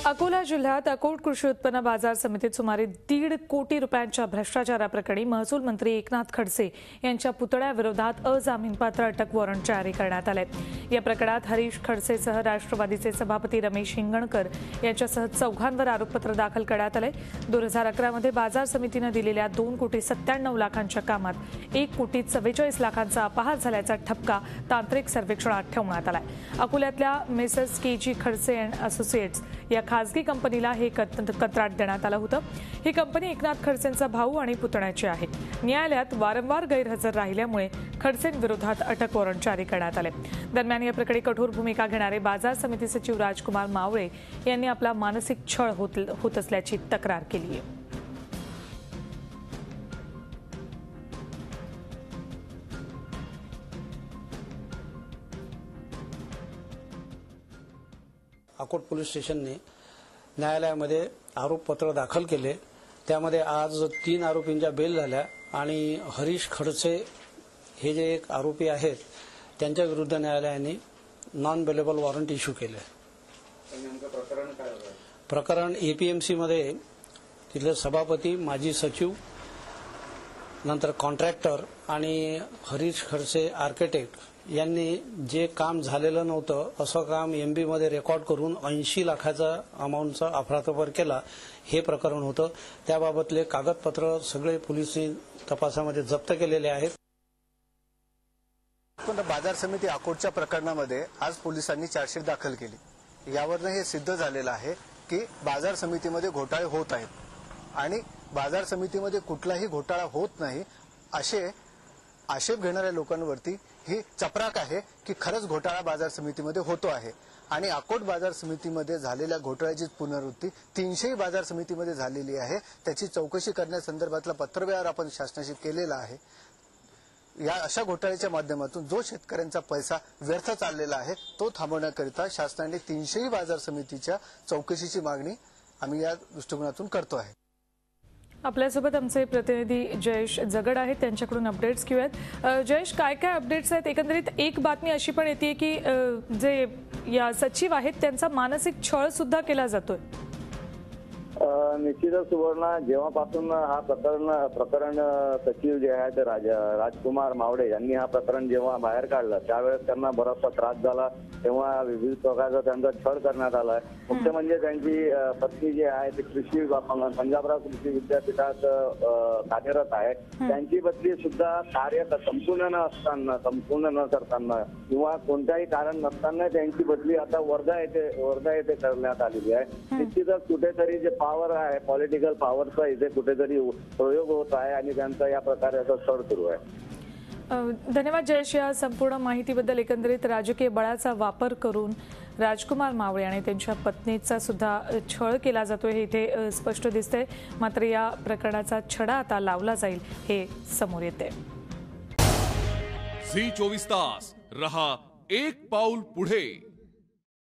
अकोला जिल्ह्यात अकोट कृषी उत्पन्न बाजार समितीत सुमारे 1.5 कोटी रुपयांच्या भ्रष्टाचाराप्रकरणी महसूल मंत्री एकनाथ खडसे यांच्या पुतळ्याविरोधात अजामीनपात्र अटक वॉरंट जारी करण्यात आले। या प्रकरणात हरीश खडसेसह राष्ट्रवादीचे सभापती रमेश हिंगणकर यांच्यासह चौघांवर आरोपपत्र दाखल करण्यात आले। 2011 मध्ये बाजार समितीने दिलेल्या 2,97 लाखांच्या कामात 1,44 लाखांचा अपहार झाल्याचा ठपका तांत्रिक सर्वेक्षणात ठेवण्यात आला। अकोल्यातल्या messrs KG Khadse and associates या खासगी कंपनीला हे कंत्राट देण्यात आलं होतं। ही कंपनी एकनाथ खडसेंचा भाऊ आणि पुतण्याची आहे। न्यायालयात वारंवार गैरहजर राहिल्यामुळे खडसेंविरोधात अटक वॉरंट जारी करण्यात आले। दरम्यान या प्रकरणी कठोर भूमिका घेणारे बाजार समिती सचिव राजकुमार मावळे यांनी आपला मानसिक छळ होत असल्याची तक्रार केली आहे। अकोट पोलीस स्टेशनने न्यायालयामध्ये आरोपपत्र दाखल केले। त्यामध्ये आज 3 आरोपींच्या बेल झाल्या आणि हरीश खडसे हे जे एक आरोपी आहेत त्यांच्या विरुद्ध न्यायालयाने नॉन बेलेबल वॉरंट इश्यू केले। प्रकरण एपीएमसी मध्ये तिथले सभापती, माजी सचिव, नंतर कॉन्ट्रॅक्टर आणि हरीश खडसे आर्किटेक्ट यांनी जे काम झालेलं नव्हतं असं काम एमबी मध्ये रेकॉर्ड करून 80 लाखाचा अमाऊंटचा अफरातफर केला, हे प्रकरण होतं। त्याबाबतले कागदपत्र सगळे पोलिसांनी तपासामध्ये जप्त केलेले आहेत। बाजार समिती अकोटच्या प्रकरणामध्ये आज पोलिसांनी चार्जशीट दाखल केली। यावरून हे सिद्ध झालेलं आहे की बाजार समितीमध्ये घोटाळे होत आहेत आणि बाजार समितीमध्ये कुठलाही घोटाळा होत नाही असे आक्षेप घेणाऱ्या लोकांवरती ही चपराक आहे की खरंच घोटाळा बाजार समितीमध्ये होतो आहे आणि अकोट बाजार समितीमध्ये झालेल्या घोटाळ्याची पुनरावृत्ती 300 बाजार समितीमध्ये झालेली आहे। त्याची चौकशी करण्यासंदर्भातला पत्रव्यवहार आपण शासनाशी केलेला आहे। या अशा घोटाळ्याच्या माध्यमातून जो शेतकऱ्यांचा पैसा व्यर्थ चाललेला आहे तो थांबवण्याकरिता शासनाने 300 बाजार समितीच्या चौकशीची मागणी आम्ही या दृष्टिकोनातून करतो आहे। आपल्यासोबत आमचे प्रतिनिधी जयेश जगड आहेत, त्यांच्याकडून अपडेट्स घेऊयात। जयेश, काय काय अपडेट्स आहेत? एकंदरीत एक बातमी अशी पण येते की जे या सचिव आहेत त्यांचा मानसिक छळ सुद्धा केला जातोय। निश्चितच सुवर्ण, जेव्हापासून हा प्रकरण सचिव जे आहेत राजकुमार मावळे यांनी हा प्रकरण जेव्हा बाहेर काढलं त्यावेळेस त्यांना बराचसा त्रास झाला। तेव्हा विविध प्रकारचा त्यांचा छळ करण्यात आलाय। मुख्य म्हणजे त्यांची पत्नी जी आहे ती कृषी पंजाबराव कृषी विद्यापीठात कार्यरत आहे। त्यांची पत्नी सुद्धा कार्य संपूर्ण न करताना किंवा कोणत्याही कारण नसताना त्यांची बदली आता वर्धा येथे करण्यात आलेली आहे। निश्चितच कुठेतरी जे पॉवर आहे, पॉलिटिकल पॉवरचा इथे कुठेतरी प्रयोग होत आहे आणि त्यांचा या प्रकाराचा छळ सुरू आहे। धन्यवाद जयेश, या संपूर्ण माहितीबद्दल। एकंदरीत राजकीय बळाचा वापर करून राजकुमार मावळे आणि त्यांच्या पत्नीचा सुद्धा छळ केला जातोय हे इथे स्पष्ट दिसतंय। मात्र या प्रकरणाचा छडा आता लावला जाईल हे समोर येते। झी 24 तास रहा एक पाऊल पुढे।